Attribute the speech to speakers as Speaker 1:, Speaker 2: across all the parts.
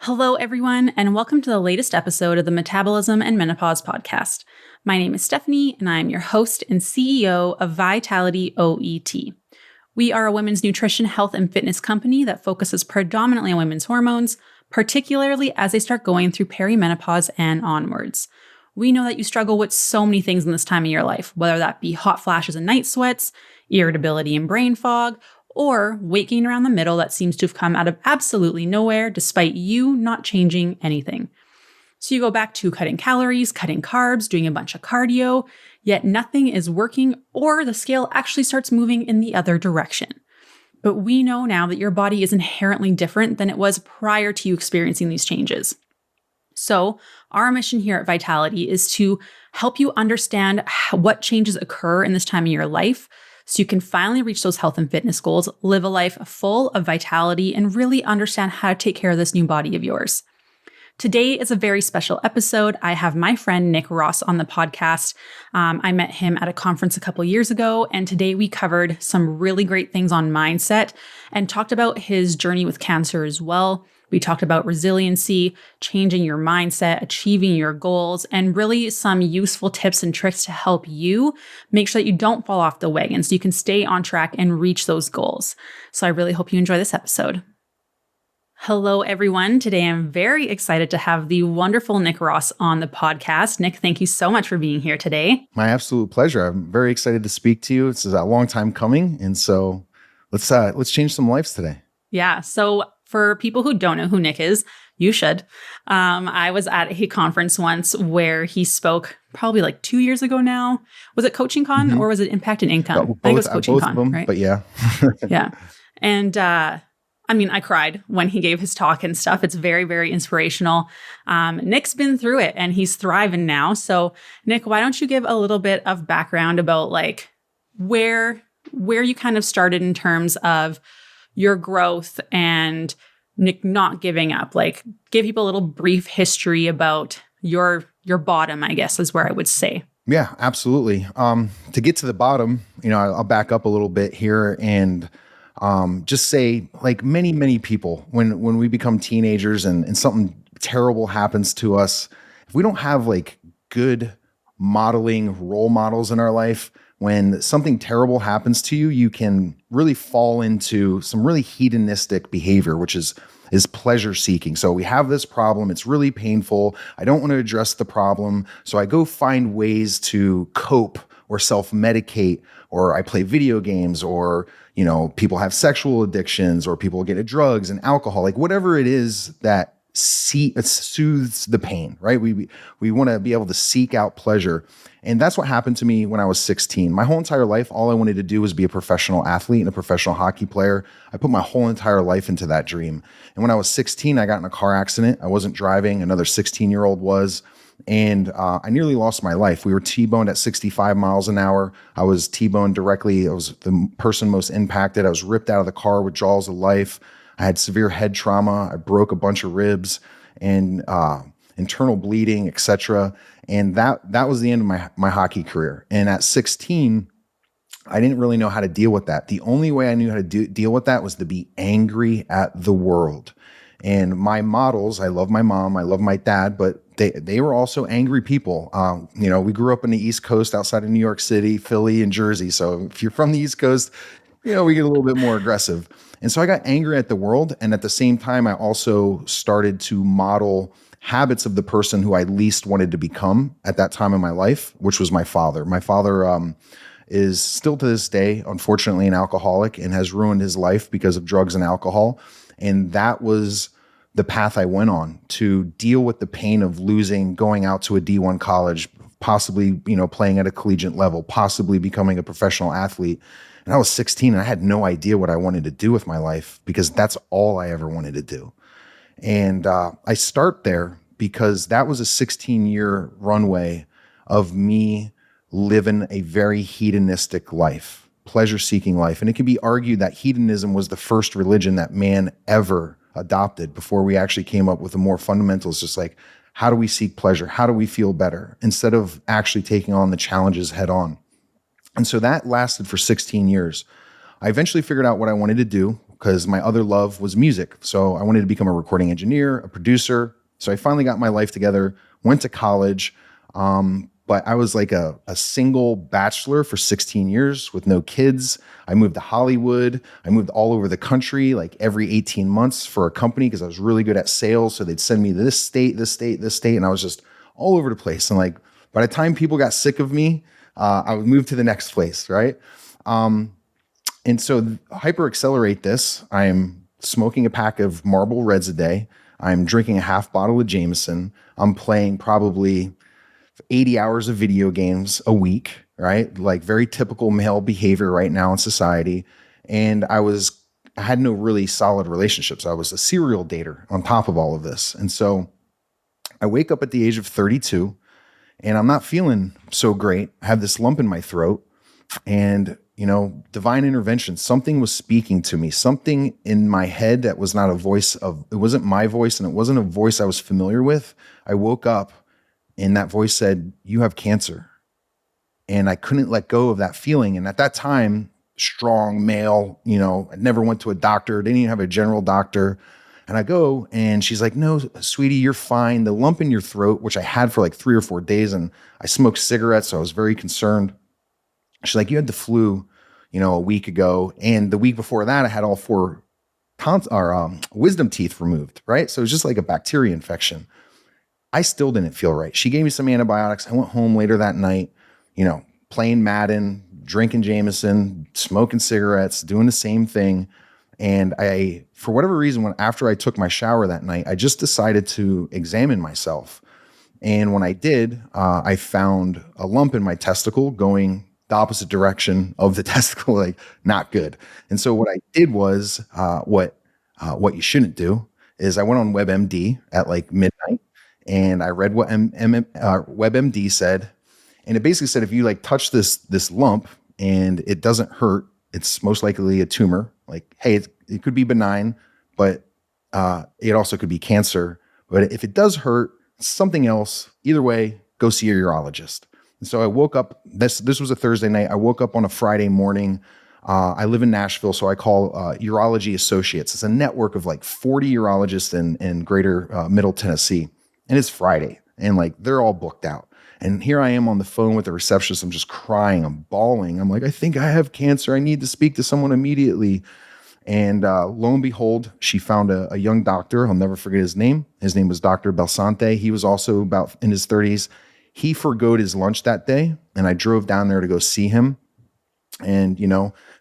Speaker 1: Hello, everyone, and welcome to the latest episode of the Metabolism and Menopause podcast. My name is Stephanie, and I am your host and CEO of Vitality OET. We are a women's nutrition, health, and fitness company that focuses predominantly on women's hormones, particularly as they start going through perimenopause and onwards. We know that you struggle with so many things in this time of your life, whether that be hot flashes and night sweats, irritability and brain fog, or weight gain around the middle that seems to have come out of absolutely nowhere despite you not changing anything. So you go back to cutting calories, cutting carbs, doing a bunch of cardio, yet nothing is working or the scale actually starts moving in the other direction. But we know now that your body is inherently different than it was prior to you experiencing these changes. So our mission here at Vitality is to help you understand what changes occur in this time of your life so you can finally reach those health and fitness goals, live a life full of vitality, and really understand how to take care of this new body of yours. Today is a very special episode. I have my friend Nick Ross on the podcast. I met him at a conference a couple years ago, and today we covered some really great things on mindset and talked about his journey with cancer as well. We talked about resiliency, changing your mindset, achieving your goals, and really some useful tips and tricks to help you make sure that you don't fall off the wagon so you can stay on track and reach those goals. So I really hope you enjoy this episode. Hello, everyone. Today, I'm very excited to have the wonderful Nick Ross on the podcast. Nick, thank you so much for being here today.
Speaker 2: My absolute pleasure. I'm very excited to speak to you. This is a long time coming. And so let's change some lives today.
Speaker 1: Yeah. So for people who don't know who Nick is, you should. I was at a conference once where he spoke probably like 2 years ago now. Was it Coaching Con or was it Impact and Income?
Speaker 2: Both,
Speaker 1: I think it was Coaching Con,
Speaker 2: of them,
Speaker 1: right?
Speaker 2: But yeah.
Speaker 1: Yeah. And I cried when he gave his talk and stuff. It's very, very inspirational. Nick's been through it and he's thriving now. So Nick, why don't you give a little bit of background about like where you kind of started in terms of your growth and Nick not giving up, like give people a little brief history about your bottom, I guess is where I would say.
Speaker 2: Yeah, absolutely. To get to the bottom, I'll back up a little bit here and just say, like many people, when we become teenagers and something terrible happens to us, if we don't have like good modeling role models in our life, when something terrible happens to you, you can really fall into some really hedonistic behavior, which is pleasure seeking. So we have this problem. It's really painful. I don't want to address the problem. So I go find ways to cope or self-medicate, or I play video games, or, people have sexual addictions, or people get drugs and alcohol, like whatever it is that soothes the pain, right? We want to be able to seek out pleasure. And that's what happened to me when I was 16. My whole entire life, all I wanted to do was be a professional athlete and a professional hockey player. I put my whole entire life into that dream. And when I was 16, I got in a car accident. I wasn't driving. Another 16-year-old was. And I nearly lost my life. We were T-boned at 65 miles an hour. I was T-boned directly. I was the person most impacted. I was ripped out of the car with jaws of life. I had severe head trauma. I broke a bunch of ribs and internal bleeding, etc. And that was the end of my hockey career. And at 16, I didn't really know how to deal with that. The only way I knew how to deal with that was to be angry at the world. And my models, I love my mom, I love my dad, but they were also angry people. We grew up in the East Coast outside of New York City, Philly, and Jersey. So if you're from the East Coast, we get a little bit more aggressive. And so I got angry at the world. And at the same time, I also started to model habits of the person who I least wanted to become at that time in my life, which was my father. My father is still to this day, unfortunately, an alcoholic and has ruined his life because of drugs and alcohol. And that was the path I went on to deal with the pain of losing, going out to a D1 college, possibly, playing at a collegiate level, possibly becoming a professional athlete. And I was 16 and I had no idea what I wanted to do with my life because that's all I ever wanted to do. And I start there because that was a 16-year runway of me living a very hedonistic life, pleasure-seeking life. And it can be argued that hedonism was the first religion that man ever adopted before we actually came up with the more fundamentals, just like, how do we seek pleasure? How do we feel better? Instead of actually taking on the challenges head on. And so that lasted for 16 years. I eventually figured out what I wanted to do, because my other love was music. So I wanted to become a recording engineer, a producer. So I finally got my life together, went to college. But I was like a single bachelor for 16 years with no kids. I moved to Hollywood. I moved all over the country, like every 18 months for a company because I was really good at sales. So they'd send me to this state, this state, this state. And I was just all over the place. And like, by the time people got sick of me, I would move to the next place, right? And so hyper accelerate this. I'm smoking a pack of Marlboro Reds a day. I'm drinking a half bottle of Jameson. I'm playing probably 80 hours of video games a week, right? Like very typical male behavior right now in society. And I had no really solid relationships. I was a serial dater on top of all of this. And so I wake up at the age of 32 and I'm not feeling so great. I have this lump in my throat and, divine intervention, something was speaking to me, something in my head that was not it wasn't my voice and it wasn't a voice I was familiar with. I woke up and that voice said, "You have cancer." And I couldn't let go of that feeling. And at that time, strong male, I never went to a doctor, didn't even have a general doctor. And I go and she's like, "No, sweetie, you're fine. The lump in your throat," which I had for like 3 or 4 days. And I smoked cigarettes. So I was very concerned. She's like, "You had the flu, a week ago. And the week before that, I had all 4 wisdom teeth removed." Right. So it was just like a bacteria infection. I still didn't feel right. She gave me some antibiotics. I went home later that night, playing Madden, drinking Jameson, smoking cigarettes, doing the same thing. And I, for whatever reason, after I took my shower that night, I just decided to examine myself. And when I did, I found a lump in my testicle going the opposite direction of the testicle, like not good. And so what I did was what you shouldn't do is I went on WebMD at like midnight and I read what WebMD said. And it basically said, if you like touch this lump and it doesn't hurt, it's most likely a tumor. Like, hey, it could be benign, but it also could be cancer. But if it does hurt, it's something else. Either way, go see your urologist. And so I woke up, this was a Thursday night. I woke up on a Friday morning. I live in Nashville, so I call Urology Associates. It's a network of like 40 urologists in greater Middle Tennessee. And it's Friday, and like they're all booked out. And here I am on the phone with the receptionist. I'm just crying. I'm bawling. I'm like, "I think I have cancer. I need to speak to someone immediately." And lo and behold, she found a young doctor. I'll never forget his name. His name was Dr. Belsante. He was also about in his 30s. He forgoed his lunch that day, and I drove down there to go see him. And,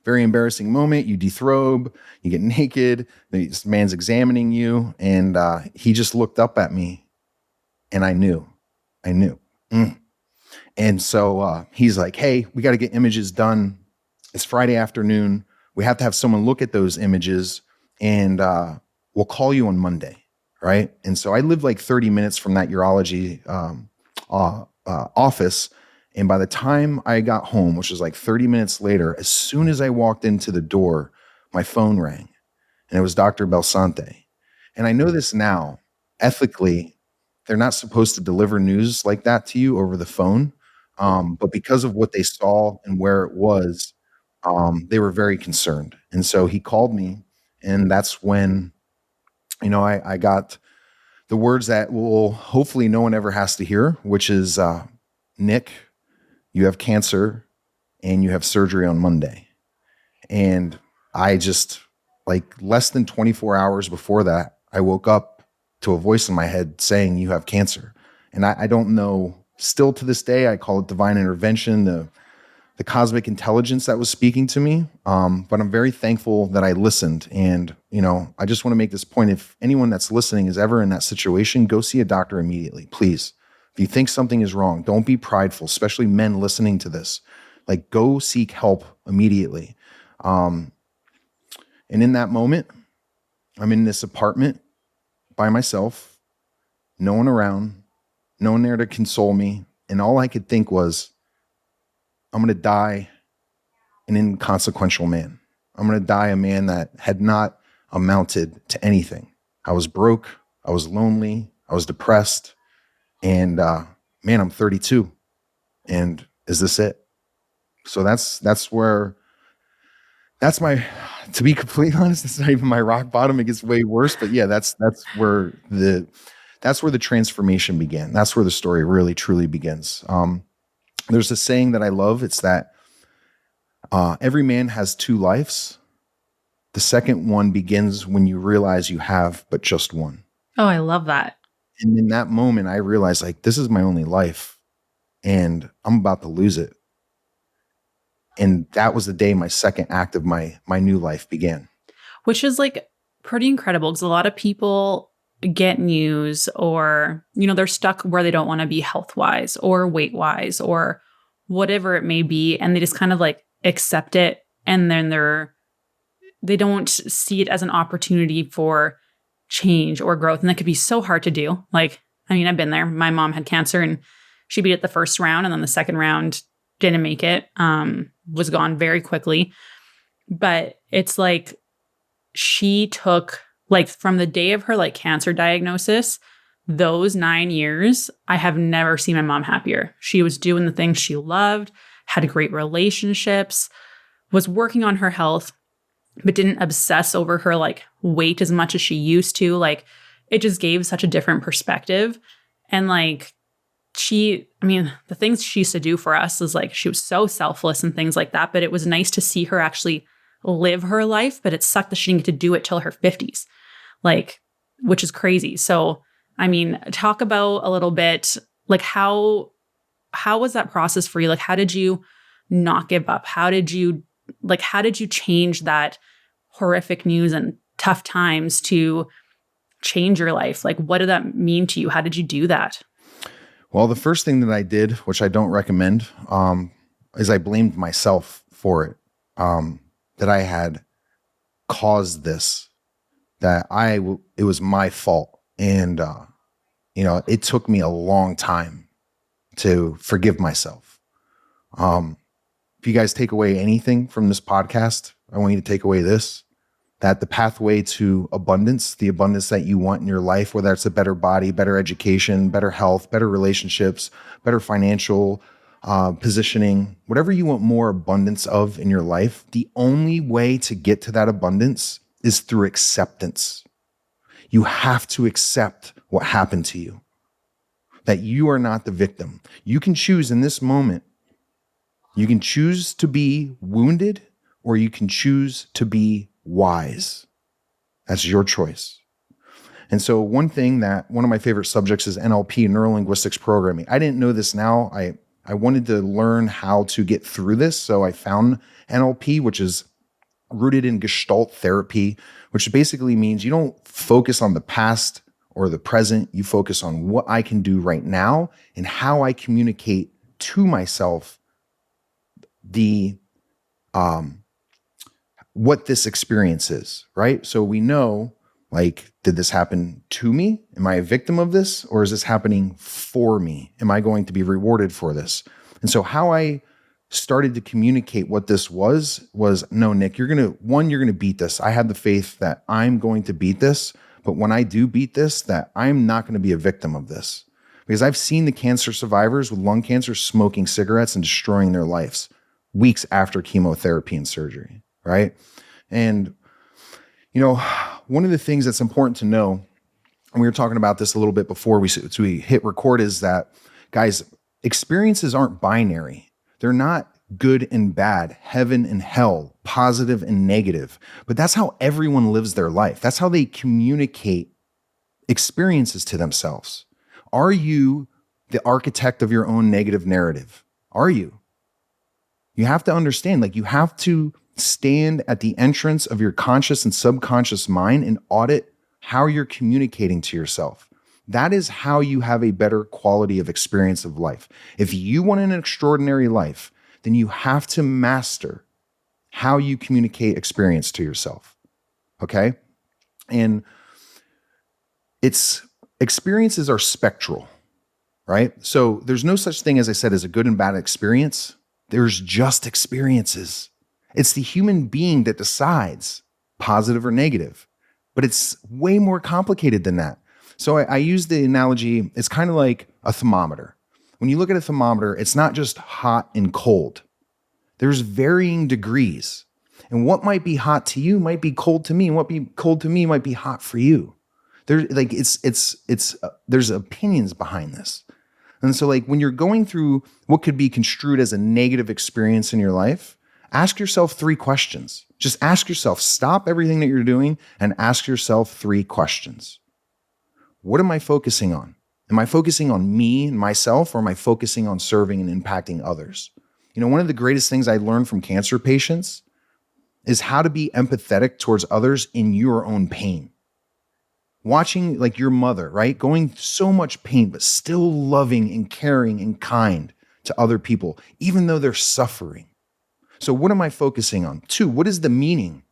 Speaker 2: very embarrassing moment. You derobe, you get naked. This man's examining you. And he just looked up at me, and I knew. And so he's like, "Hey, we got to get images done. It's Friday afternoon. We have to have someone look at those images, and we'll call you on Monday." Right. And so I lived like 30 minutes from that urology office. And by the time I got home, which was like 30 minutes later, as soon as I walked into the door, my phone rang and it was Dr. Belsante. And I know this now, ethically, they're not supposed to deliver news like that to you over the phone. But because of what they saw and where it was, they were very concerned. And so he called me, and that's when, I got the words that will hopefully no one ever has to hear, which is, "Nick, you have cancer and you have surgery on Monday." And I just, like less than 24 hours before that, I woke up to a voice in my head saying, "You have cancer." And I don't know, still to this day, I call it divine intervention, the cosmic intelligence that was speaking to me. But I'm very thankful that I listened. And, I just want to make this point. If anyone that's listening is ever in that situation, go see a doctor immediately, please. If you think something is wrong, don't be prideful, especially men listening to this. Like, go seek help immediately. And in that moment, I'm in this apartment by myself, no one around, no one there to console me. And all I could think was, I'm going to die an inconsequential man. I'm going to die a man that had not amounted to anything. I was broke. I was lonely. I was depressed. And man, I'm 32. And is this it? So that's where That's to be completely honest, it's not even my rock bottom. It gets way worse, but yeah, that's where the transformation began. That's where the story really truly begins. There's a saying that I love. It's that every man has two lives. The second one begins when you realize you have but just one.
Speaker 1: Oh, I love that.
Speaker 2: And in that moment, I realized like, this is my only life and I'm about to lose it. And that was the day my second act of my new life began.
Speaker 1: Which is like pretty incredible because a lot of people get news or, they're stuck where they don't want to be health wise or weight wise or whatever it may be. And they just kind of like accept it. And then they don't see it as an opportunity for change or growth. And that could be so hard to do. Like, I've been there. My mom had cancer and she beat it the first round. And then the second round didn't make it, was gone very quickly. But it's like, she took like from the day of her like cancer diagnosis, those 9 years, I have never seen my mom happier. She was doing the things she loved, had great relationships, was working on her health, but didn't obsess over her like weight as much as she used to. Like it just gave such a different perspective. And like the things she used to do for us is like, she was so selfless and things like that. But it was nice to see her actually live her life, but it sucked that she didn't get to do it till her 50s, like, which is crazy. So, talk about a little bit, like how was that process for you? Like, how did you not give up? How did you change that horrific news and tough times to change your life? Like, what did that mean to you? How did you do that?
Speaker 2: Well, the first thing that I did, which I don't recommend, is I blamed myself for it. That I had caused this, it was my fault. And, it took me a long time to forgive myself. If you guys take away anything from this podcast, I want you to take away this, that the pathway to abundance, the abundance that you want in your life, whether it's a better body, better education, better health, better relationships, better financial positioning, whatever you want more abundance of in your life, the only way to get to that abundance is through acceptance. You have to accept what happened to you, that you are not the victim. You can choose in this moment. You can choose to be wounded or you can choose to be wise. That's your choice. And so one of my favorite subjects is NLP, neuro-linguistics programming. I didn't know this now. I wanted to learn how to get through this. So I found NLP, which is rooted in Gestalt therapy, which basically means you don't focus on the past or the present. You focus on what I can do right now and how I communicate to myself what this experience is, right? So we know, like, did this happen to me? Am I a victim of this? Or is this happening for me? Am I going to be rewarded for this? And so how I started to communicate what this was no, Nick, you're going to beat this. I have the faith that I'm going to beat this. But when I do beat this, that I'm not going to be a victim of this. Because I've seen the cancer survivors with lung cancer smoking cigarettes and destroying their lives weeks after chemotherapy and surgery, right? And, one of the things that's important to know, and we were talking about this a little bit before we hit record, is that, guys, experiences aren't binary. They're not good and bad, heaven and hell, positive and negative. But that's how everyone lives their life. That's how they communicate experiences to themselves. Are you the architect of your own negative narrative? Are you? You have to understand, like, you have to stand at the entrance of your conscious and subconscious mind and audit how you're communicating to yourself. That is how you have a better quality of experience of life. If you want an extraordinary life, then you have to master how you communicate experience to yourself. Okay? And experiences are spectral, right? So there's no such thing, as I said, as a good and bad experience. There's just experiences. It's the human being that decides positive or negative, but it's way more complicated than that. So I use the analogy, it's kind of like a thermometer. When you look at a thermometer, it's not just hot and cold. There's varying degrees. And what might be hot to you might be cold to me, and what be cold to me might be hot for you. There's opinions behind this. And so like when you're going through what could be construed as a negative experience in your life, ask yourself 3 questions. Just ask yourself, stop everything that you're doing and ask yourself 3 questions. What am I focusing on? Am I focusing on me and myself, or am I focusing on serving and impacting others? You know, one of the greatest things I learned from cancer patients is how to be empathetic towards others in your own pain. Watching like your mother, right? Going so much pain, but still loving and caring and kind to other people, even though they're suffering. So what am I focusing on? 2, what is the meaning?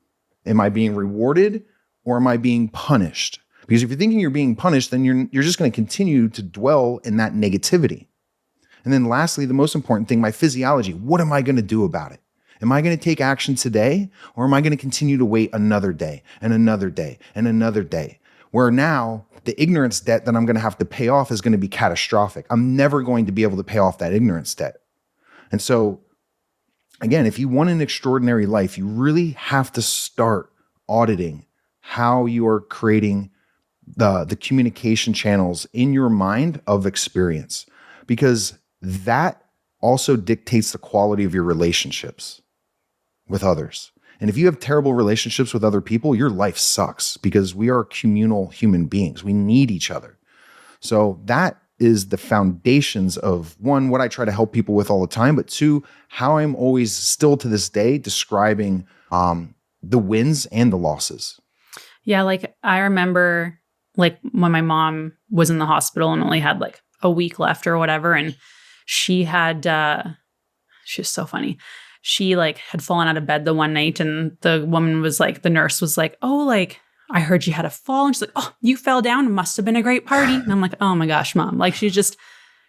Speaker 2: Am I being rewarded or am I being punished? Because if you're thinking you're being punished, then you're just going to continue to dwell in that negativity. And then lastly, the most important thing, my physiology. What am I going to do about it? Am I going to take action today, or am I going to continue to wait another day and another day and another day? Where now the ignorance debt that I'm going to have to pay off is going to be catastrophic. I'm never going to be able to pay off that ignorance debt. And so again, if you want an extraordinary life, you really have to start auditing how you are creating the communication channels in your mind of experience, because that also dictates the quality of your relationships with others. And if you have terrible relationships with other people, your life sucks, because we are communal human beings. We need each other. So that is the foundations of, 1, what I try to help people with all the time, but 2, how I'm always still to this day describing the wins and the losses.
Speaker 1: Yeah, like I remember like when my mom was in the hospital and only had like a week left or whatever, and she was so funny. She like had fallen out of bed the one night, and the woman was like, the nurse was like, "Oh, like I heard you had a fall." And she's like, "Oh, you fell down. It must have been a great party." And I'm like, "Oh my gosh, mom." Like she's just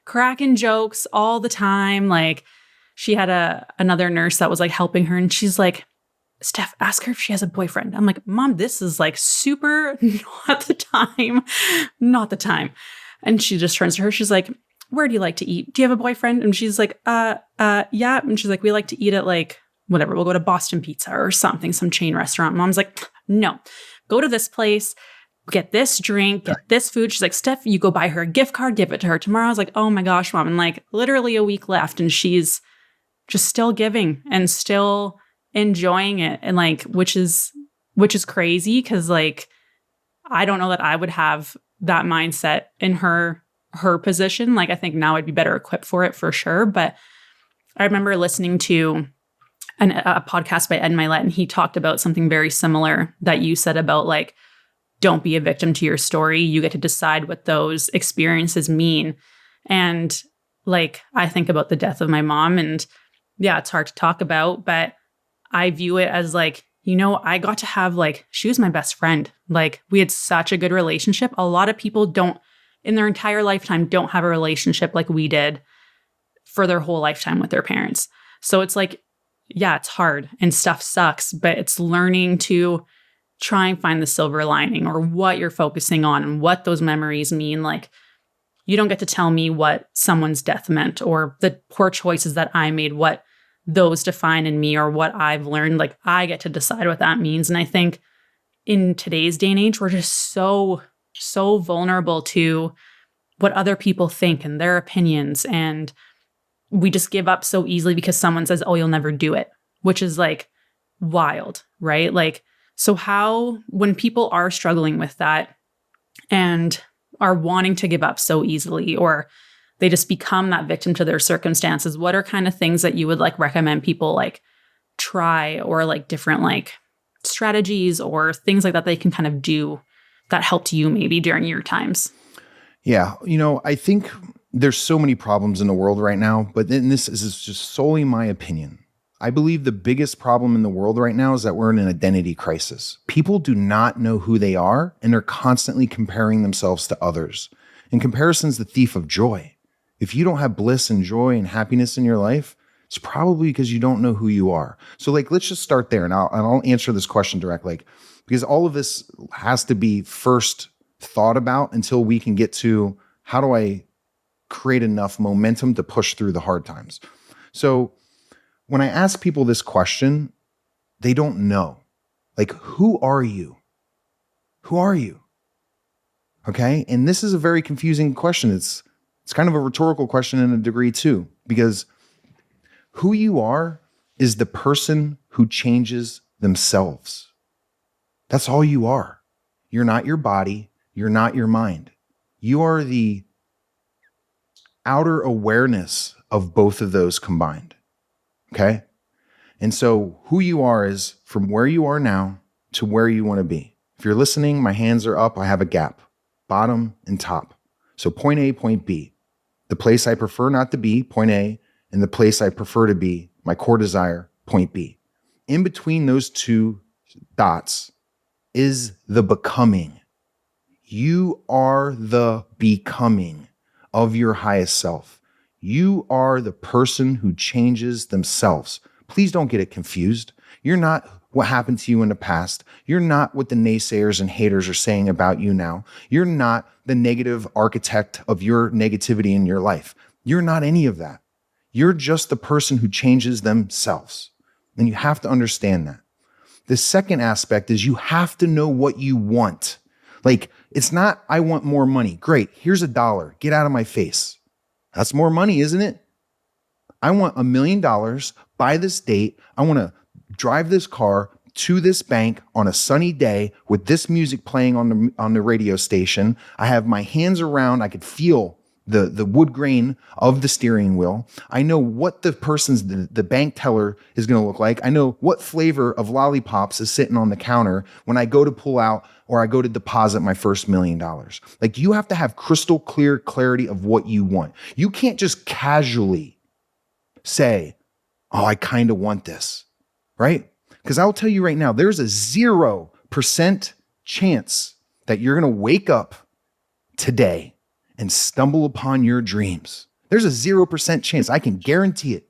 Speaker 1: cracking jokes all the time. Like she had another nurse that was like helping her, and she's like, "Steph, ask her if she has a boyfriend." I'm like, "Mom, this is like super not the time, not the time." And she just turns to her. She's like, "Where do you like to eat? Do you have a boyfriend?" And she's like, yeah. And she's like, "We like to eat at like, whatever. We'll go to Boston Pizza or something, some chain restaurant." Mom's like, "No, go to this place, get this drink, get this food." She's like, "Steph, you go buy her a gift card, give it to her tomorrow." I was like, "Oh my gosh, Mom." And like literally a week left, and she's just still giving and still enjoying it. And like, which is crazy, because like, I don't know that I would have that mindset in her position. Like, I think now I'd be better equipped for it for sure. But I remember listening to a podcast by Ed Milet, and he talked about something very similar that you said about like, don't be a victim to your story. You get to decide what those experiences mean. And like, I think about the death of my mom, and yeah, it's hard to talk about, but I view it as like, you know, I got to have like, she was my best friend. Like we had such a good relationship. A lot of people don't, in their entire lifetime, don't have a relationship like we did for their whole lifetime with their parents. So it's like, yeah, it's hard and stuff sucks, but it's learning to try and find the silver lining, or what you're focusing on and what those memories mean. Like, you don't get to tell me what someone's death meant, or the poor choices that I made, what those define in me, or what I've learned. Like, I get to decide what that means. And I think in today's day and age, we're just so vulnerable to what other people think and their opinions. And we just give up so easily because someone says, "Oh, you'll never do it," which is like wild, right? Like, so how, when people are struggling with that and are wanting to give up so easily, or they just become that victim to their circumstances, what are kind of things that you would like recommend people like try, or like different like strategies or things like that they can kind of do that helped you maybe during your times?
Speaker 2: Yeah. You know, I think there's so many problems in the world right now, but then this is just solely my opinion. I believe the biggest problem in the world right now is that we're in an identity crisis. People do not know who they are, and they're constantly comparing themselves to others. And comparison's the thief of joy. If you don't have bliss and joy and happiness in your life, it's probably because you don't know who you are. So like, let's just start there, and I'll answer this question directly, like, because all of this has to be first thought about until we can get to, how do I create enough momentum to push through the hard times? So when I ask people this question, They don't know. Like, who are you? Who are you? Okay. And this is a very confusing question. It's kind of a rhetorical question in a degree too, because who you are is the person who changes themselves. That's all you are. You're not your body. You're not your mind. You are the outer awareness of both of those combined. Okay. And so who you are is from where you are now to where you want to be. If you're listening, my hands are up. I have a gap, bottom and top. So point A, point B. The place I prefer not to be, point A, and the place I prefer to be, my core desire, point B. In between those two dots is the becoming. You are the becoming of your highest self. You are the person who changes themselves. Please don't get it confused. You're not what happened to you in the past. You're not what the naysayers and haters are saying about you now. You're not the negative architect of your negativity in your life. You're not any of that. You're just the person who changes themselves. And you have to understand that. The second aspect is you have to know what you want. Like, it's not, I want more money. Great, here's $1. Get out of my face. That's more money, isn't it? I want $1 million by this date. I want to drive this car to this bank on a sunny day with this music playing on the radio station. I have my hands around. I could feel the wood grain of the steering wheel. I know what the bank teller is going to look like. I know what flavor of lollipops is sitting on the counter when I go to pull out or I go to deposit my first $1 million. Like, you have to have crystal clear clarity of what you want. You can't just casually say, oh, I kind of want this, right? Because I'll tell you right now, there's a 0% chance that you're going to wake up today and stumble upon your dreams. There's a 0% chance. I can guarantee it.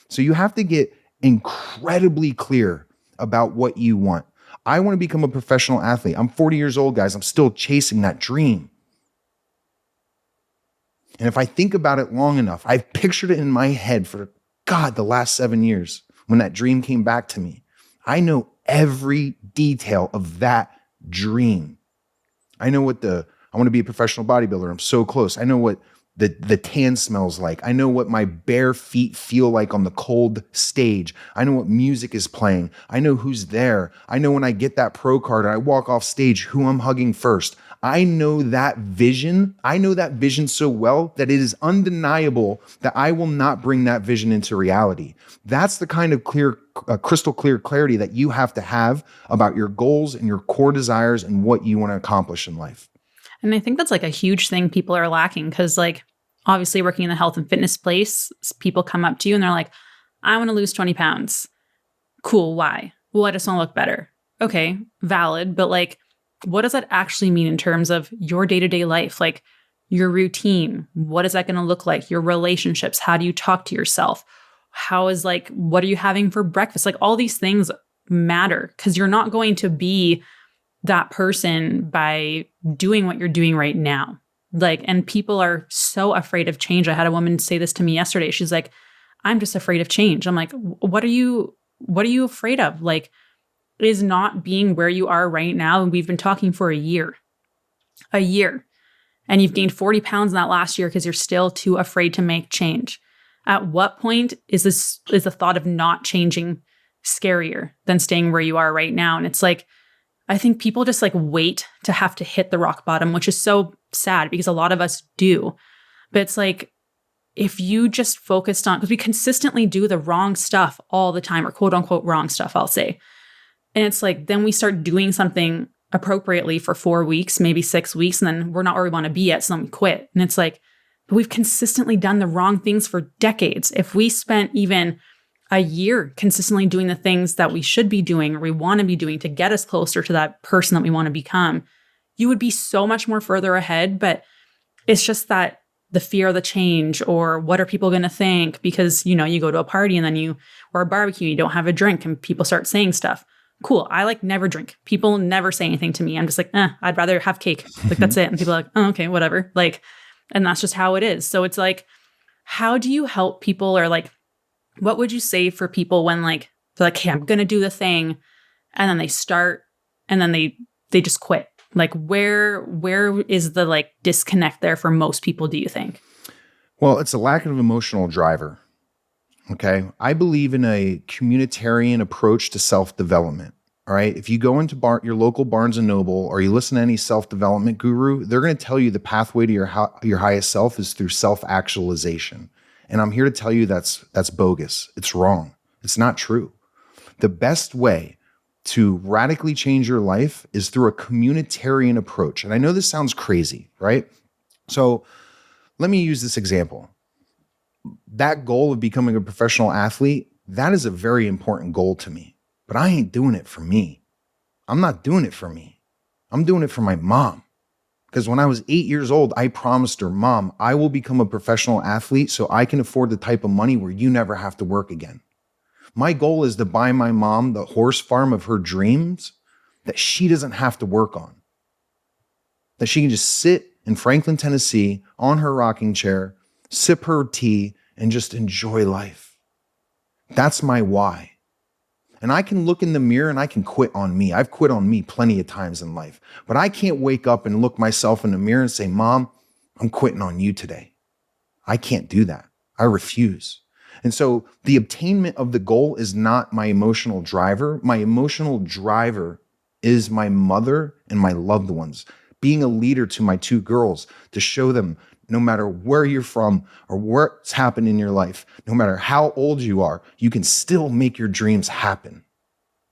Speaker 2: So you have to get incredibly clear about what you want. I want to become a professional athlete. I'm 40 years old, guys. I'm still chasing that dream. And if I think about it long enough, I've pictured it in my head for, God, the last 7 years when that dream came back to me. I know every detail of that dream. I know I want to be a professional bodybuilder. I'm so close. I know what the tan smells like. I know what my bare feet feel like on the cold stage. I know what music is playing. I know who's there. I know when I get that pro card and I walk off stage, who I'm hugging first. I know that vision. I know that vision so well that it is undeniable that I will not bring that vision into reality. That's the kind of crystal clear clarity that you have to have about your goals and your core desires and what you want to accomplish in life.
Speaker 1: And I think that's like a huge thing people are lacking because, like, obviously working in the health and fitness place, people come up to you and they're like, I want to lose 20 pounds. Cool. Why? Well, I just want to look better. Okay, valid. But like, what does that actually mean in terms of your day-to-day life? Like your routine, what is that going to look like? Your relationships, how do you talk to yourself? What are you having for breakfast? Like, all these things matter because you're not going to be that person by doing what you're doing right now. Like, and people are so afraid of change. I had a woman say this to me yesterday. She's like, I'm just afraid of change. I'm like, what are you afraid of? Like, is not being where you are right now. And we've been talking for a year, and you've gained 40 pounds in that last year because you're still too afraid to make change. At what point is the thought of not changing scarier than staying where you are right now? And it's like, I think people just like wait to have to hit the rock bottom, which is so sad because a lot of us do. But it's like, if you just focused on, because we consistently do the wrong stuff all the time, or quote unquote wrong stuff, I'll say. And it's like, then we start doing something appropriately for 4 weeks, maybe 6 weeks, and then we're not where we want to be yet. So then we quit. And it's like, but we've consistently done the wrong things for decades. If we spent even a year consistently doing the things that we should be doing or we want to be doing to get us closer to that person that we want to become, you would be so much more further ahead. But it's just that the fear of the change, or what are people going to think? Because, you go to a party and then or a barbecue, you don't have a drink and people start saying stuff. Cool. I never drink. People never say anything to me. I'm just like, I'd rather have cake. Like, that's it. And people are like, oh, okay, whatever. Like, and that's just how it is. So it's like, how do you help people, or like, what would you say for people when like They're like, hey, I'm going to do the thing. And then they start and then they just quit. Like where is the like disconnect there for most people, do you think?
Speaker 2: Well, it's a lack of emotional driver. Okay. I believe in a communitarian approach to self-development. All right. If you go into your local Barnes and Noble or you listen to any self-development guru, they're going to tell you the pathway to your highest self is through self-actualization. And I'm here to tell you that's bogus. It's wrong. It's not true. The best way to radically change your life is through a communitarian approach. And I know this sounds crazy, right? So let me use this example. That goal of becoming a professional athlete, that is a very important goal to me. But I ain't doing it for me. I'm not doing it for me. I'm doing it for my mom. Because when I was 8 years old, I promised her, Mom, I will become a professional athlete so I can afford the type of money where you never have to work again. My goal is to buy my mom the horse farm of her dreams that she doesn't have to work on. That she can just sit in Franklin, Tennessee on her rocking chair, sip her tea, and just enjoy life. That's my why. And I can look in the mirror and I can quit on me. I've quit on me plenty of times in life. But I can't wake up and look myself in the mirror and say, Mom, I'm quitting on you today. I can't do that. I refuse. And so the obtainment of the goal is not my emotional driver. My emotional driver is my mother and my loved ones. Being a leader to my two girls to show them no matter where you're from or what's happened in your life, no matter how old you are, you can still make your dreams happen.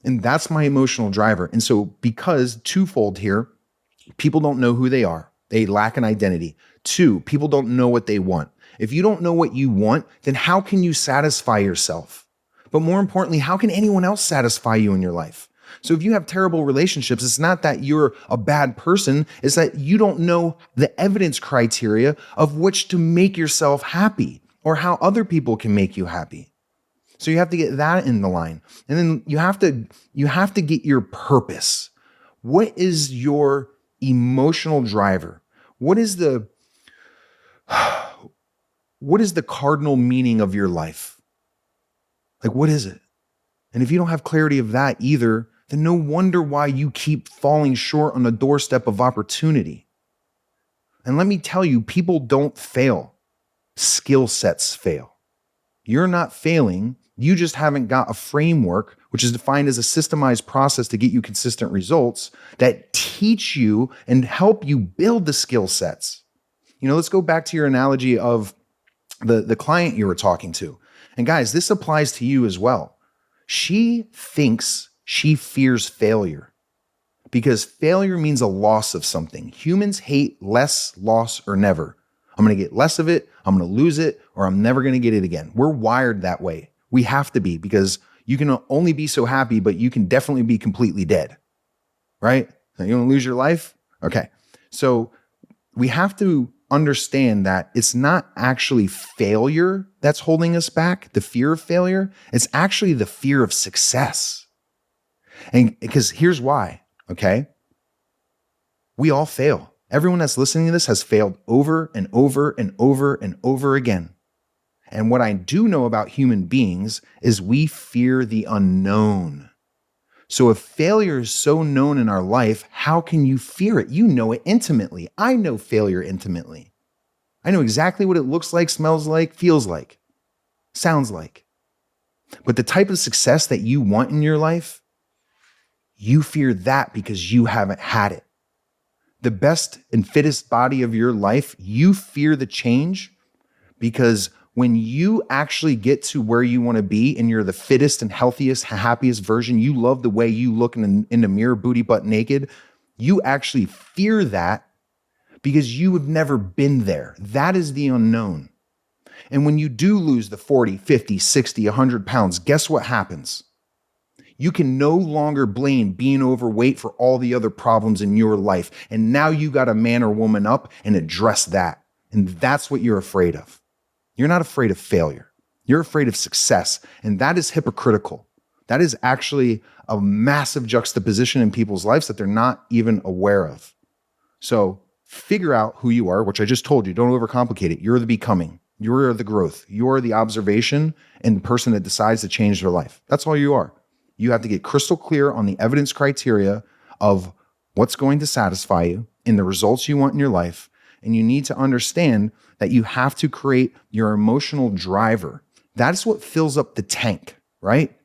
Speaker 2: And that's my emotional driver. And so because twofold here, people don't know who they are. They lack an identity. Two, people don't know what they want. If you don't know what you want, then how can you satisfy yourself? But more importantly, how can anyone else satisfy you in your life? So if you have terrible relationships, it's not that you're a bad person, it's that you don't know the evidence criteria of which to make yourself happy or how other people can make you happy. So you have to get that in the line. And then you have to get your purpose. What is your emotional driver? What is the cardinal meaning of your life? Like, what is it? And if you don't have clarity of that either, then no wonder why you keep falling short on the doorstep of opportunity. And let me tell you, people don't fail. Skill sets fail. You're not failing. You just haven't got a framework, which is defined as a systemized process to get you consistent results that teach you and help you build the skill sets. You know, let's go back to your analogy of the client you were talking to. And guys, this applies to you as well. She thinks she fears failure because failure means a loss of something. Humans hate less, loss, or never. I'm going to get less of it, I'm going to lose it, or I'm never going to get it again. We're wired that way. We have to be, because you can only be so happy, but you can definitely be completely dead, right? You want to lose your life? Okay. So we have to understand that it's not actually failure that's holding us back, the fear of failure. It's actually the fear of success. And because here's why, okay? We all fail. Everyone that's listening to this has failed over and over and over and over again. And what I do know about human beings is we fear the unknown. So if failure is so known in our life, how can you fear it? You know it intimately. I know failure intimately. I know exactly what it looks like, smells like, feels like, sounds like. But the type of success that you want in your life, you fear that because you haven't had it. The best and fittest body of your life, you fear the change because when you actually get to where you want to be and you're the fittest and healthiest, happiest version, you love the way you look in the mirror, booty butt naked, you actually fear that because you have never been there. That is the unknown. And when you do lose the 40, 50, 60, 100 pounds, guess what happens? You can no longer blame being overweight for all the other problems in your life. And now you got to man or woman up and address that. And that's what you're afraid of. You're not afraid of failure. You're afraid of success. And that is hypocritical. That is actually a massive juxtaposition in people's lives that they're not even aware of. So figure out who you are, which I just told you. Don't overcomplicate it. You're the becoming. You're the growth. You're the observation and the person that decides to change their life. That's all you are. You have to get crystal clear on the evidence criteria of what's going to satisfy you and the results you want in your life. And you need to understand that you have to create your emotional driver. That's what fills up the tank, right?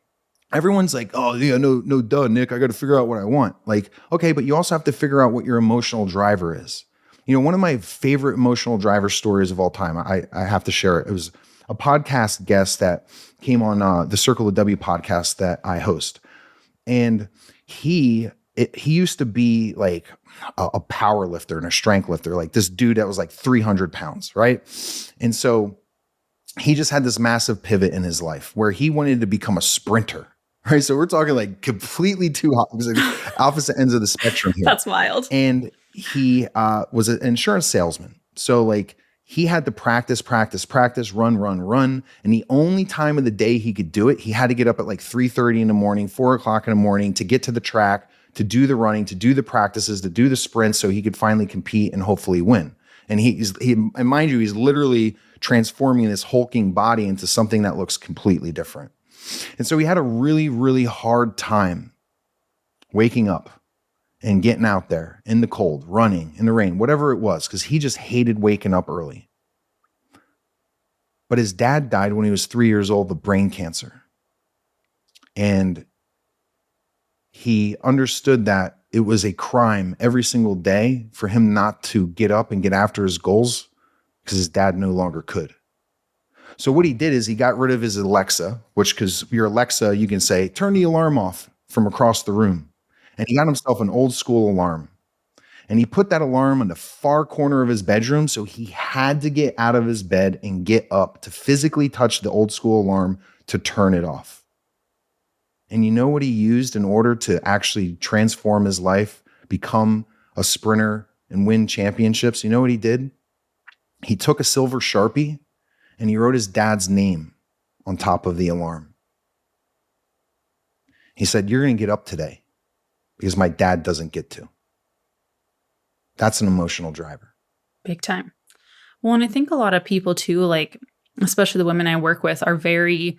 Speaker 2: Everyone's like, oh yeah, no, duh, Nick, I got to figure out what I want. Like, okay, but you also have to figure out what your emotional driver is. You know, one of my favorite emotional driver stories of all time, I have to share it. It was a podcast guest that came on the Circle of W podcast that I host. And he used to be like a power lifter and a strength lifter, like this dude that was like 300 pounds, right? And so he just had this massive pivot in his life where he wanted to become a sprinter, right? So we're talking like completely two opposite ends of the spectrum here.
Speaker 1: That's wild.
Speaker 2: And he was an insurance salesman. So like he had to practice, run. And the only time of the day he could do it, he had to get up at like 3:30 in the morning, 4 o'clock in the morning to get to the track, to do the running, to do the practices, to do the sprints so he could finally compete and hopefully win. And and mind you, he's literally transforming this hulking body into something that looks completely different. And so he had a really, really hard time waking up and getting out there in the cold, running in the rain, whatever it was, because he just hated waking up early. But his dad died when he was 3 years old of brain cancer. And he understood that it was a crime every single day for him not to get up and get after his goals because his dad no longer could. So what he did is he got rid of his Alexa, which, because your Alexa, you can say, turn the alarm off from across the room. And he got himself an old school alarm. And he put that alarm in the far corner of his bedroom. So he had to get out of his bed and get up to physically touch the old school alarm to turn it off. And you know what he used in order to actually transform his life, become a sprinter and win championships? You know what he did? He took a silver Sharpie and he wrote his dad's name on top of the alarm. He said, you're going to get up today because my dad doesn't get to. That's an emotional driver.
Speaker 1: Big time. Well, and I think a lot of people too, like, especially the women I work with, are very,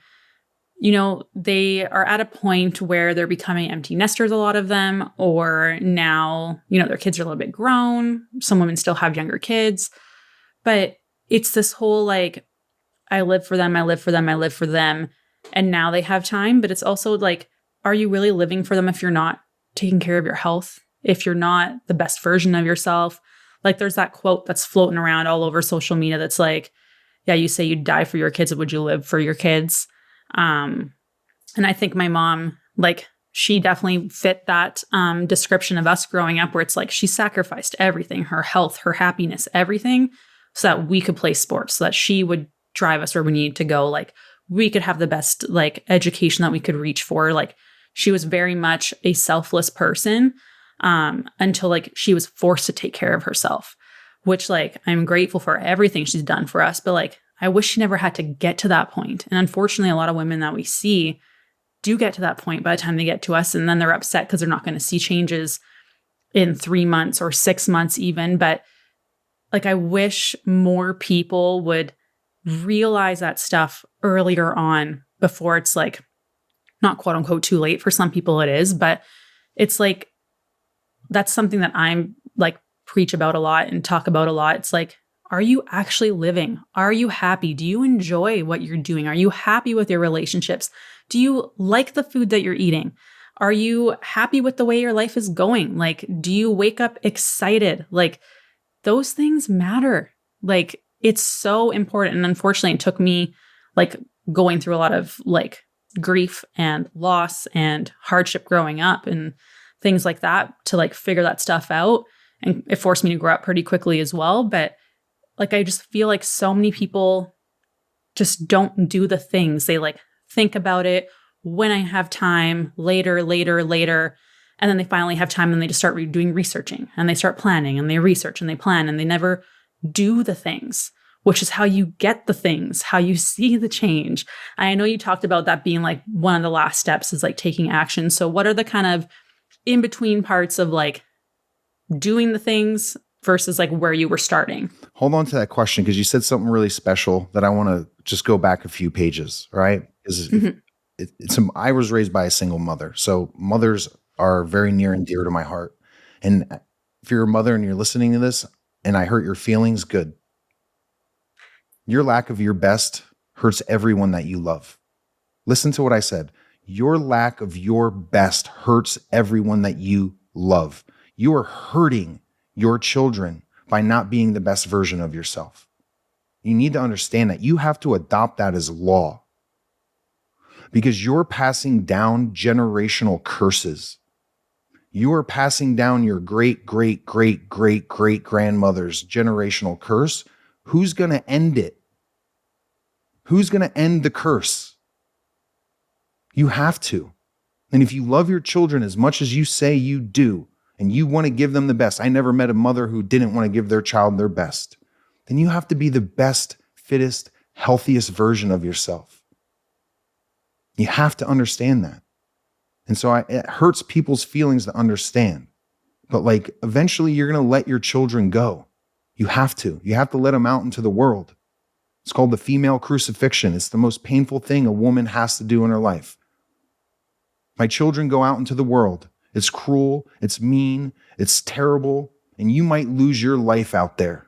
Speaker 1: they are at a point where they're becoming empty nesters, a lot of them, or now, their kids are a little bit grown. Some women still have younger kids, but it's this whole like, I live for them. And now they have time, but it's also like, are you really living for them if you're not taking care of your health, if you're not the best version of yourself? Like there's that quote that's floating around all over social media that's like, yeah, you say you'd die for your kids, would you live for your kids? And I think my mom, like, she definitely fit that description of us growing up, where it's like she sacrificed everything, her health, her happiness, everything, so that we could play sports, so that she would drive us where we needed to go. Like we could have the best like education that we could reach for. Like she was very much a selfless person until like she was forced to take care of herself, which like I'm grateful for everything she's done for us. But like I wish she never had to get to that point. And unfortunately, a lot of women that we see do get to that point by the time they get to us. And then they're upset because they're not going to see changes in 3 months or 6 months even. But like I wish more people would realize that stuff earlier on before it's like, not quote unquote too late. For some people it is, but it's like, that's something that I'm like preach about a lot and talk about a lot. It's like, are you actually living? Are you happy? Do you enjoy what you're doing? Are you happy with your relationships? Do you like the food that you're eating? Are you happy with the way your life is going? Like, do you wake up excited? Like those things matter. Like it's so important. And unfortunately, it took me like going through a lot of like grief and loss and hardship growing up and things like that to like figure that stuff out. And it forced me to grow up pretty quickly as well. But like, I just feel like so many people just don't do the things. They like think about it when I have time, later. And then they finally have time and they just start doing researching and they start planning and they research and they plan and they never do the things, which is how you get the things, how you see the change. I know you talked about that being like one of the last steps is like taking action. So what are the kind of in between parts of like doing the things versus like where you were starting?
Speaker 2: Hold on to that question, because you said something really special that I want to just go back a few pages, right? Because I was raised by a single mother. So mothers are very near and dear to my heart. And if you're a mother and you're listening to this and I hurt your feelings, good. Your lack of your best hurts everyone that you love. Listen to what I said. Your lack of your best hurts everyone that you love. You are hurting your children by not being the best version of yourself. You need to understand that you have to adopt that as law, because you're passing down generational curses. You are passing down your great, great, great, great, great grandmother's generational curse. Who's going to end it? Who's going to end the curse? You have to. And if you love your children as much as you say you do, and you want to give them the best — I never met a mother who didn't want to give their child their best — then you have to be the best, fittest, healthiest version of yourself. You have to understand that. And so it hurts people's feelings to understand. But like, eventually you're going to let your children go. You have to. You have to let them out into the world. It's called the female crucifixion. It's the most painful thing a woman has to do in her life. My children go out into the world. It's cruel, it's mean, it's terrible, and you might lose your life out there.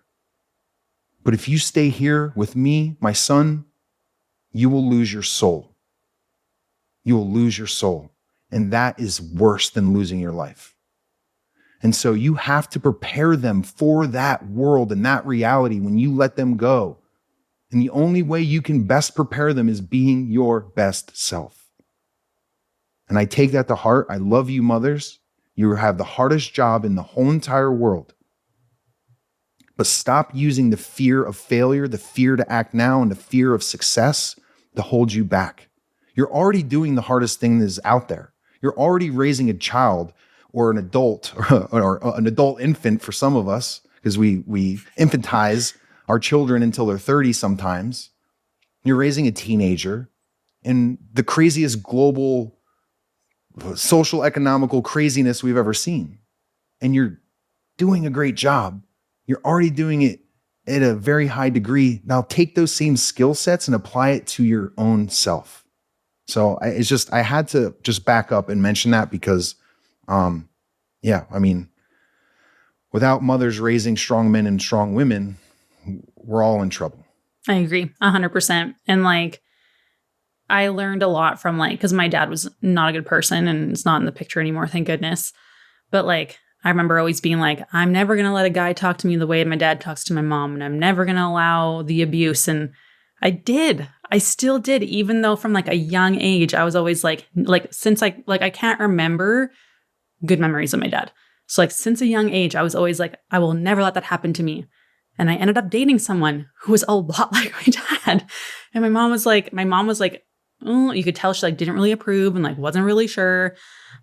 Speaker 2: But if you stay here with me, my son, you will lose your soul. You will lose your soul. And that is worse than losing your life. And so you have to prepare them for that world and that reality when you let them go. And the only way you can best prepare them is being your best self. And I take that to heart. I love you, mothers. You have the hardest job in the whole entire world. But stop using the fear of failure, the fear to act now, and the fear of success to hold you back. You're already doing the hardest thing that is out there. You're already raising a child or an adult or an adult infant for some of us, because we infantize our children until they're 30 sometimes. You're raising a teenager, and the craziest global social economical craziness we've ever seen. And you're doing a great job. You're already doing it at a very high degree. Now take those same skill sets and apply it to your own self. So I had to just back up and mention that because, without mothers raising strong men and strong women, we're all in trouble.
Speaker 1: I agree 100%. And like, I learned a lot from because my dad was not a good person and it's not in the picture anymore, thank goodness. But like, I remember always being like, I'm never going to let a guy talk to me the way my dad talks to my mom, and I'm never going to allow the abuse. And I still did, even though from like a young age, I was always since I can't remember good memories of my dad. So like since a young age, I was always like, I will never let that happen to me. And I ended up dating someone who was a lot like my dad. And my mom was like, oh, you could tell she didn't really approve and wasn't really sure.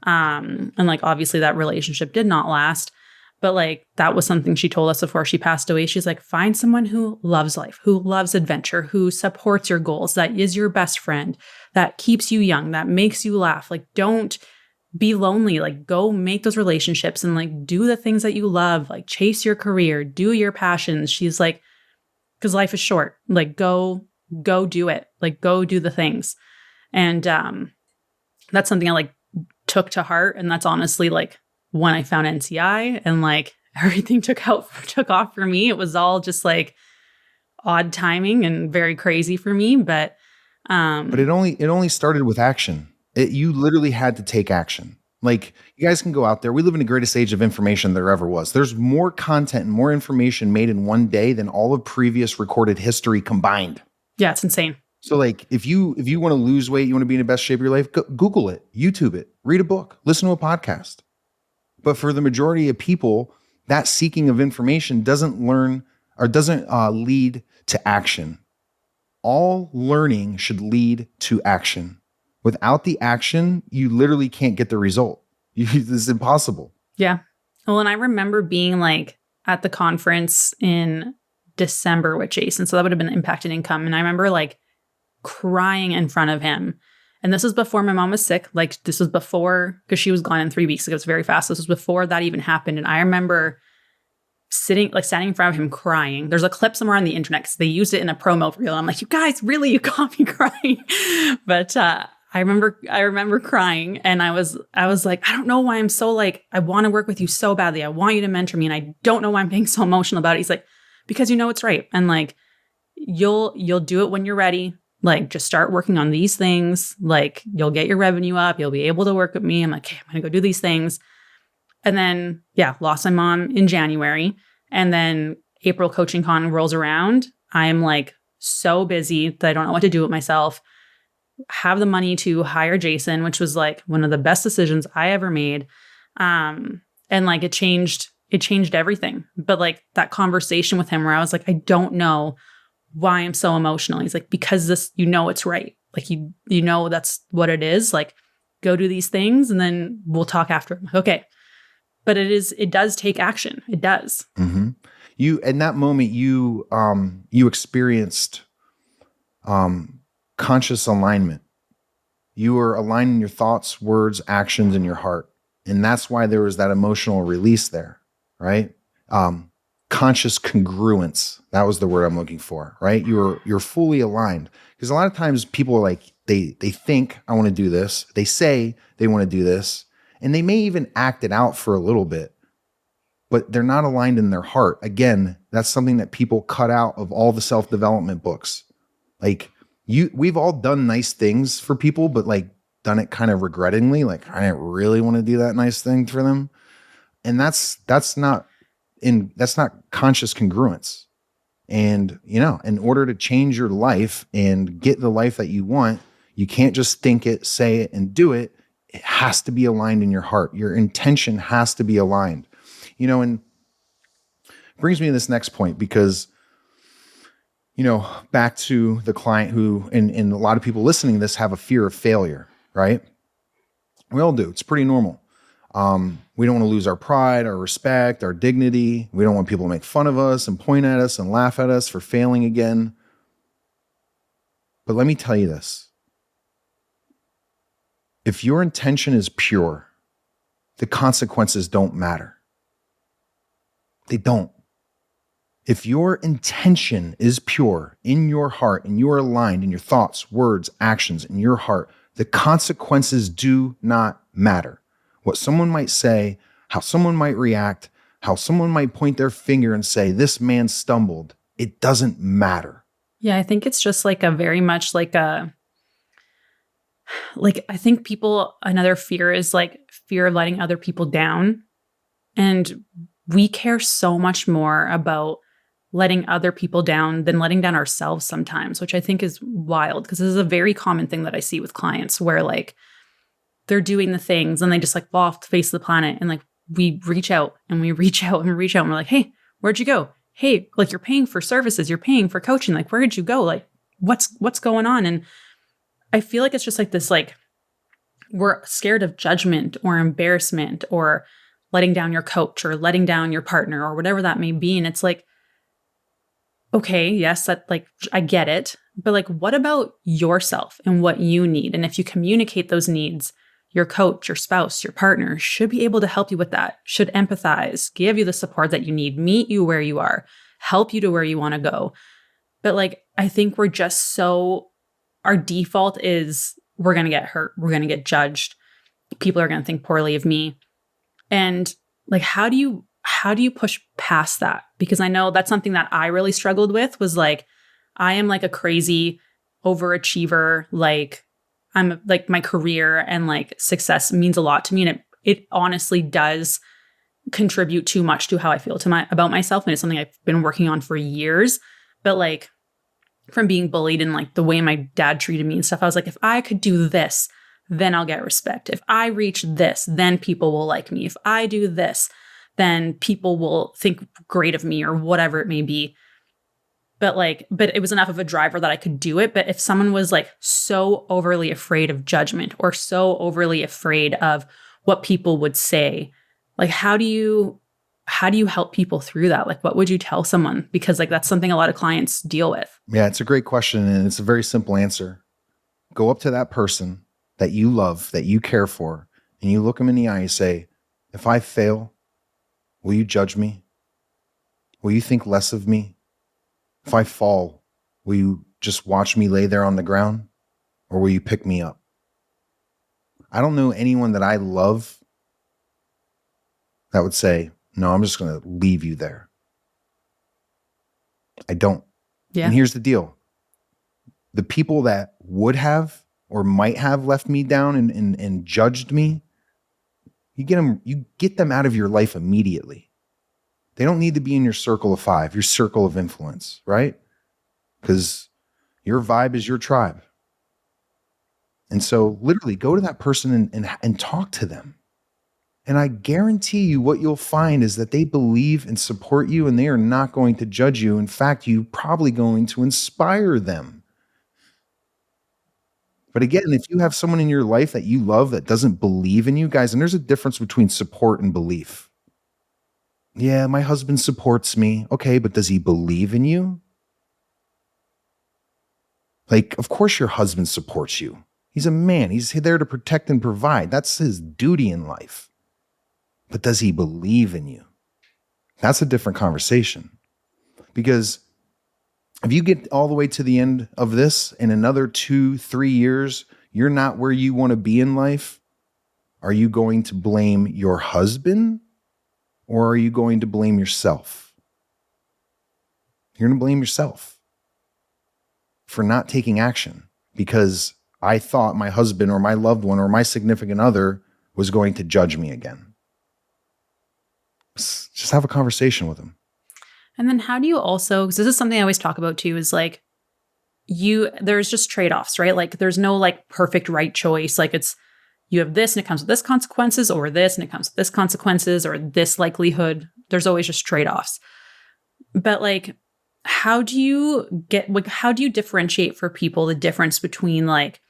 Speaker 1: And obviously that relationship did not last. But that was something she told us before she passed away. She's like, find someone who loves life, who loves adventure, who supports your goals, that is your best friend, that keeps you young, that makes you laugh. Don't be lonely. Go make those relationships and do the things that you love, chase your career, do your passions. She's like, because life is short. Go do it. Go do the things. And that's something I took to heart. And that's honestly when I found NCI and everything took off for me. It was all just odd timing and very crazy for me. But
Speaker 2: it only started with action. You literally had to take action. You guys can go out there. We live in the greatest age of information there ever was. There's more content and more information made in one day than all of previous recorded history combined.
Speaker 1: Yeah, it's insane.
Speaker 2: So if you want to lose weight, you want to be in the best shape of your life, Google it, YouTube it, read a book, listen to a podcast. But for the majority of people, that seeking of information doesn't lead to action. All learning should lead to action. Without the action, you literally can't get the result. It's impossible.
Speaker 1: Yeah. Well, and I remember being at the conference in December with Jason. So that would have been impacted income. And I remember crying in front of him. And this was before my mom was sick. This was before, because she was gone in 3 weeks. It was very fast. This was before that even happened. And I remember standing in front of him crying. There's a clip somewhere on the internet because they used it in a promo reel. I'm like, you guys, really, you got me crying. But I remember crying, and I was like, I don't know why I'm so like, I want to work with you so badly. I want you to mentor me, and I don't know why I'm being so emotional about it. He's like, because you know it's right, and like you'll do it when you're ready. Like, just start working on these things. Like, you'll get your revenue up. You'll be able to work with me. I'm like, okay, I'm gonna go do these things. And then, lost my mom in January. And then April Coaching Con rolls around. I'm like so busy that I don't know what to do with myself. Have the money to hire Jason, which was like one of the best decisions I ever made. And like it changed everything. But like that conversation with him where I was like, I don't know why I'm so emotional. He's like, because this, it's right. Like you know, that's what it is. Like, go do these things and then we'll talk after. I'm like, okay. But it does take action. It does.
Speaker 2: Mm-hmm. You, in that moment, you experienced conscious alignment. You were aligning your thoughts, words, actions, and your heart. And that's why there was that emotional release there, right? Conscious congruence. That was the word I'm looking for, right? You're fully aligned. Because a lot of times people are like, they think, I want to do this. They say they want to do this. And they may even act it out for a little bit, but they're not aligned in their heart. Again, that's something that people cut out of all the self-development books. Like we've all done nice things for people, but like done it kind of regrettingly. Like, I didn't really want to do that nice thing for them. And that's not conscious congruence. And, in order to change your life and get the life that you want, you can't just think it, say it, and do it. It has to be aligned in your heart. Your intention has to be aligned, and brings me to this next point because, back to the client who, and a lot of people listening to this have a fear of failure, right? We all do. It's pretty normal. We don't want to lose our pride, our respect, our dignity. We don't want people to make fun of us and point at us and laugh at us for failing again. But let me tell you this. If your intention is pure, the consequences don't matter. They don't. If your intention is pure in your heart and you are aligned in your thoughts, words, actions, in your heart, the consequences do not matter. What someone might say, how someone might react, how someone might point their finger and say, this man stumbled, it doesn't matter.
Speaker 1: Yeah, I think it's just like a very much like I think another fear is like fear of letting other people down. And we care so much more about letting other people down than letting down ourselves sometimes, which I think is wild because this is a very common thing that I see with clients where like they're doing the things and they just like fall off the face of the planet. And like we reach out and we reach out and we reach out and we're like, hey, where'd you go? Hey, like you're paying for services, you're paying for coaching. Like, where did you go? Like, what's going on? And I feel like it's just like this, like we're scared of judgment or embarrassment or letting down your coach or letting down your partner or whatever that may be. And it's like, okay, yes, that like, I get it. But like, what about yourself and what you need? And if you communicate those needs, your coach, your spouse, your partner should be able to help you with that, should empathize, give you the support that you need, meet you where you are, help you to where you want to go. But like, I think we're just our default is we're going to get hurt. We're going to get judged. People are going to think poorly of me. And like, how do you push past that? Because I know that's something that I really struggled with was like, I am like a crazy overachiever. Like I'm like my career and like success means a lot to me. And it honestly does contribute too much to how I feel about myself. And it's something I've been working on for years. But like from being bullied and like the way my dad treated me and stuff, I was like, if I could do this, then I'll get respect. If I reach this, then people will like me. If I do this, then people will think great of me or whatever it may be. But it was enough of a driver that I could do it. But if someone was like so overly afraid of judgment or so overly afraid of what people would say, like, how do you help people through that? Like, what would you tell someone? Because like, that's something a lot of clients deal with.
Speaker 2: Yeah, it's a great question. And it's a very simple answer. Go up to that person that you love, that you care for, and you look them in the eye and say, if I fail, will you judge me? Will you think less of me? If I fall, will you just watch me lay there on the ground, or will you pick me up? I don't know anyone that I love that would say, no, I'm just going to leave you there. I don't.
Speaker 1: Yeah.
Speaker 2: And here's the deal. The people that would have or might have left me down and judged me, you get them out of your life immediately. They don't need to be in your circle of 5, your circle of influence, right? Because your vibe is your tribe. And so literally go to that person and talk to them. And I guarantee you what you'll find is that they believe and support you, and they are not going to judge you. In fact, you're probably going to inspire them. But again, if you have someone in your life that you love that doesn't believe in you, guys, and there's a difference between support and belief. Yeah, my husband supports me. Okay, but does he believe in you? Like, of course your husband supports you. He's a man. He's there to protect and provide. That's his duty in life. But does he believe in you? That's a different conversation. Because if you get all the way to the end of this in another 2-3 years, you're not where you want to be in life, are you going to blame your husband, or are you going to blame yourself? You're going to blame yourself for not taking action because I thought my husband or my loved one or my significant other was going to judge me again. Just have a conversation with them.
Speaker 1: And then how do you also, because this is something I always talk about too, is like there's just trade-offs, right? Like there's no like perfect right choice. Like it's, you have this and it comes with this consequences, or this and it comes with this consequences, or this likelihood. There's always just trade-offs. But like, how do you differentiate for people the difference between like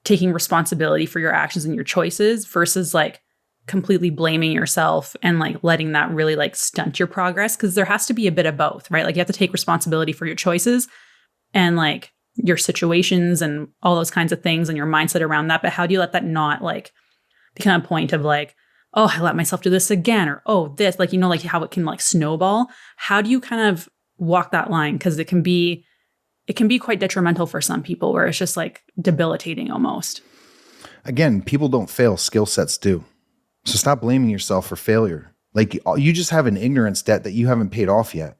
Speaker 1: taking responsibility for your actions and your choices versus like completely blaming yourself and like letting that really like stunt your progress? Because there has to be a bit of both, right? Like you have to take responsibility for your choices and like your situations and all those kinds of things and your mindset around that. But how do you let that not like become a point of like, oh, I let myself do this again, or oh, this, like, you know, like how it can like snowball? How do you kind of walk that line? Because it can be quite detrimental for some people, where it's just like debilitating almost.
Speaker 2: Again, people don't fail, skill sets do. So stop blaming yourself for failure. Like you just have an ignorance debt that you haven't paid off yet.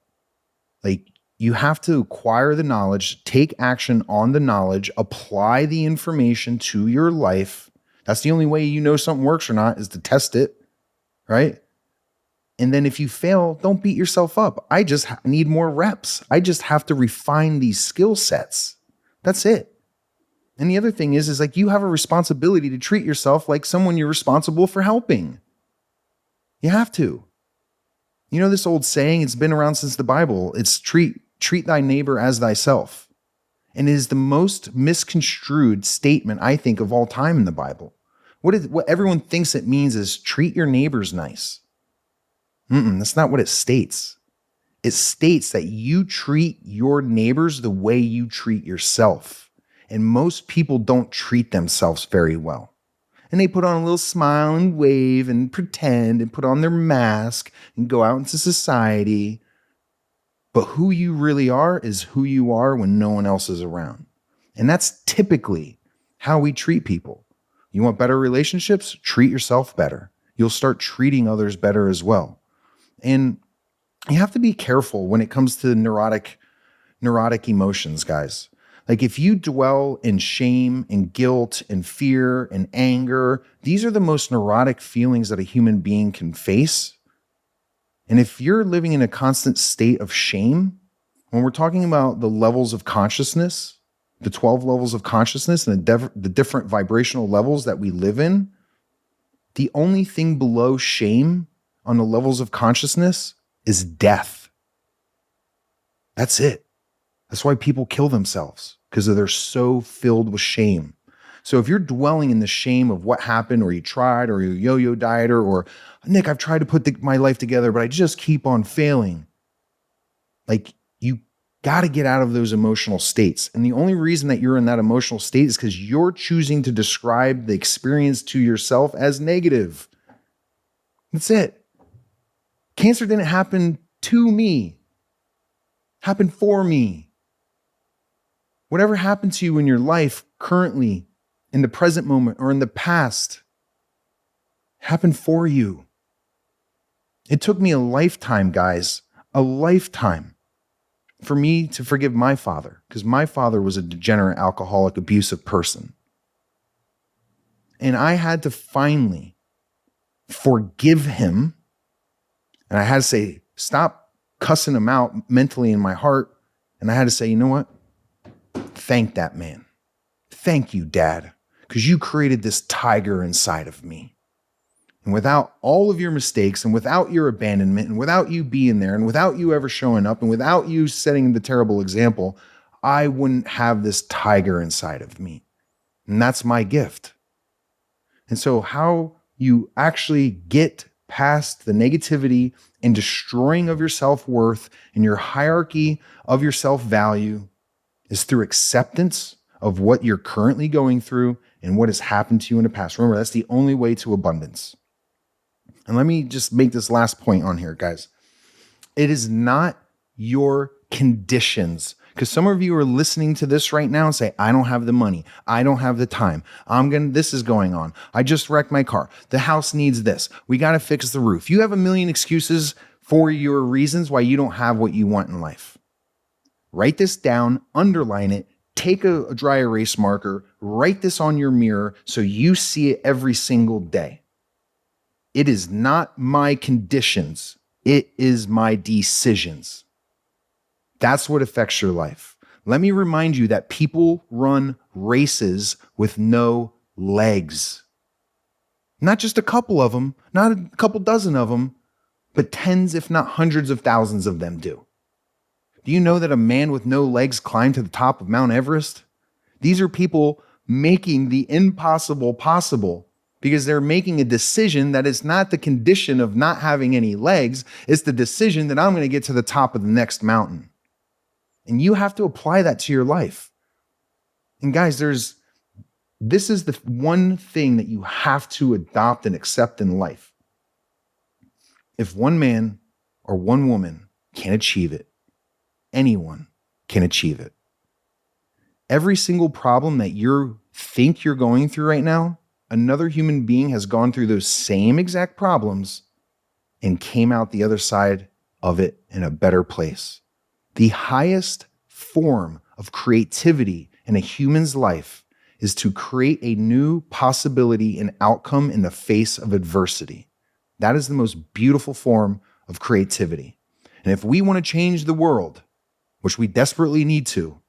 Speaker 2: Like you have to acquire the knowledge, take action on the knowledge, apply the information to your life. That's the only way you know something works or not, is to test it, right? And then if you fail, don't beat yourself up. I just need more reps. I just have to refine these skill sets. That's it. And the other thing is like you have a responsibility to treat yourself like someone you're responsible for helping. You have to. You know this old saying, it's been around since the Bible. It's treat thy neighbor as thyself. And it is the most misconstrued statement, I think, of all time in the Bible. What everyone thinks it means is treat your neighbors nice. That's not what it states. It states that you treat your neighbors the way you treat yourself. And most people don't treat themselves very well. And they put on a little smile and wave and pretend and put on their mask and go out into society. But who you really are is who you are when no one else is around. And that's typically how we treat people. You want better relationships? Treat yourself better. You'll start treating others better as well. And you have to be careful when it comes to neurotic emotions, guys. Like if you dwell in shame and guilt and fear and anger, these are the most neurotic feelings that a human being can face. And if you're living in a constant state of shame, when we're talking about the levels of consciousness, the 12 levels of consciousness and the different vibrational levels that we live in, the only thing below shame on the levels of consciousness is death. That's it. That's why people kill themselves, because they're so filled with shame. So if you're dwelling in the shame of what happened, or you tried, or you're a yo-yo dieter, or Nick, I've tried to put my life together, but I just keep on failing. Like you got to get out of those emotional states. And the only reason that you're in that emotional state is because you're choosing to describe the experience to yourself as negative. That's it. Cancer didn't happen to me. happened for me. Whatever happened to you in your life currently, in the present moment or in the past, happened for you. It took me a lifetime, guys, a lifetime for me to forgive my father, because my father was a degenerate, alcoholic, abusive person. And I had to finally forgive him. And I had to say, stop cussing him out mentally in my heart. And I had to say, you know what? Thank that man. Thank you, Dad, because you created this tiger inside of me. And without all of your mistakes and without your abandonment and without you being there and without you ever showing up and without you setting the terrible example, I wouldn't have this tiger inside of me. And that's my gift. And so how you actually get past the negativity and destroying of your self-worth and your hierarchy of your self-value is through acceptance of what you're currently going through and what has happened to you in the past. Remember, that's the only way to abundance. And let me just make this last point on here, guys. It is not your conditions. Because some of you are listening to this right now and say, I don't have the money. I don't have the time. This is going on. I just wrecked my car. The house needs this. We got to fix the roof. You have a million excuses for your reasons why you don't have what you want in life. Write this down, underline it, take a dry erase marker, write this on your mirror so you see it every single day. It is not my conditions. It is my decisions. That's what affects your life. Let me remind you that people run races with no legs. Not just a couple of them, not a couple dozen of them, but tens, if not hundreds of thousands of them do. Do you know that a man with no legs climbed to the top of Mount Everest? These are people making the impossible possible because they're making a decision that is not the condition of not having any legs. It's the decision that I'm going to get to the top of the next mountain. And you have to apply that to your life. And guys, this is the one thing that you have to adopt and accept in life. If one man or one woman can achieve it, anyone can achieve it. Every single problem that you think you're going through right now, another human being has gone through those same exact problems and came out the other side of it in a better place. The highest form of creativity in a human's life is to create a new possibility and outcome in the face of adversity. That is the most beautiful form of creativity. And if we want to change the world, which we desperately need to,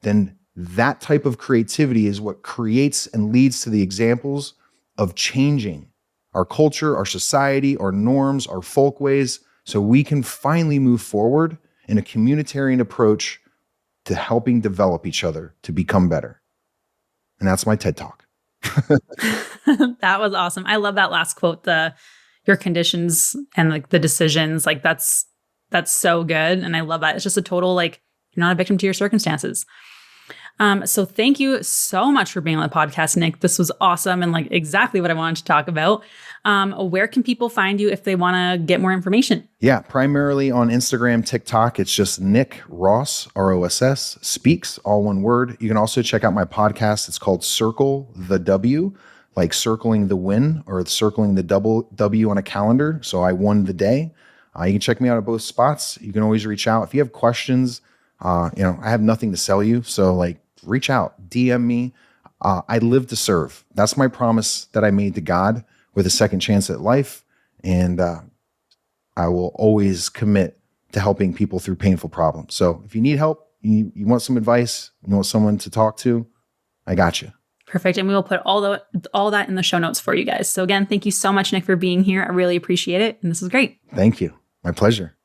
Speaker 2: then that type of creativity is what creates and leads to the examples of changing our culture, our society, our norms, our folkways, so we can finally move forward in a communitarian approach to helping develop each other to become better. And that's my TED Talk.
Speaker 1: That was awesome. I love that last quote, your conditions and like the decisions, like that's so good. And I love that. It's just a total, like, you're not a victim to your circumstances. So thank you so much for being on the podcast, Nick. This was awesome and like exactly what I wanted to talk about. Where can people find you if they want to get more information?
Speaker 2: Yeah, primarily on Instagram, TikTok. It's just Nick Ross, ROSS, Speaks, all one word. You can also check out my podcast. It's called Circle the W, like circling the win or circling the double W on a calendar. So I won the day. You can check me out at both spots. You can always reach out. If you have questions, I have nothing to sell you. So like, reach out, DM me. I live to serve. That's my promise that I made to God with a second chance at life. And I will always commit to helping people through painful problems. So if you need help, you want some advice, you want someone to talk to, I got you.
Speaker 1: Perfect. And we will put all that in the show notes for you guys. So again, thank you so much, Nick, for being here. I really appreciate it. And this is great.
Speaker 2: Thank you. My pleasure.